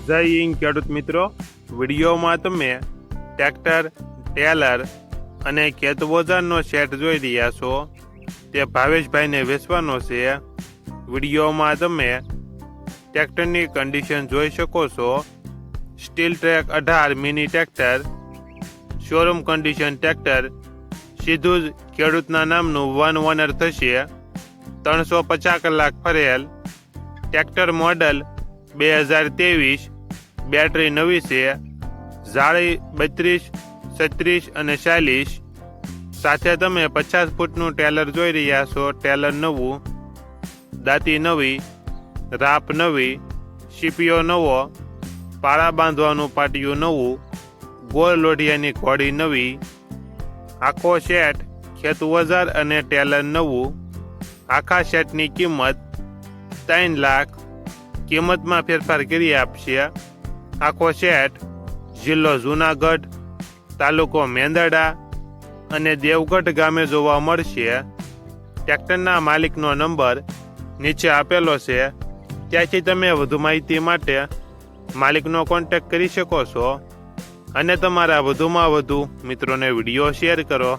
જય હિન્દ ખેડૂત મિત્રો, વિડીયોમાં તમે ટ્રેક્ટર, ટેલર અને ખેતઓજારનો સેટ જોઈ રહ્યા છો. તે ભાવેશભાઈને વેચવાનો છે. વિડીયોમાં તમે ટ્રેક્ટરની કન્ડિશન જોઈ શકો છો. Steel track 18 mini tractor, showroom condition tractor, સીધું જ ખેડૂતના નામનું વન ઓનર થશે. 350 કલાક ફરેલ ટ્રેક્ટર, મોડલ 2023, બેટરી નવી છે. જાળી 32, 36 અને 40. સાથે તમે 50 ફૂટનું ટેલર જોઈ રહ્યા છો. ટેલર નવું, દાંતી નવી, રાપ નવી, સીપીઓ નવો, પાળા બાંધવાનું પાટિયું નવું, ગોળ લોઢિયાની ઘોડી નવી. આખો સેટ ખેતઓજાર અને ટેલર નવું. આખા સેટની કિંમત 3 લાખ. કિંમતમાં ફેરફાર કરી આપશે. આખો સેટ જિલ્લો જૂનાગઢ, તાલુકો મેંદરડા અને દેવગઢ ગામે જોવા મળશે. ટ્રેક્ટરના માલિકનો નંબર નીચે આપેલો છે. ત્યાંથી તમે વધુ માહિતી માટે માલિકનો કોન્ટેક્ટ કરી શકો છો અને તમારા વધુમાં વધુ મિત્રોને વિડીયો શેર કરો.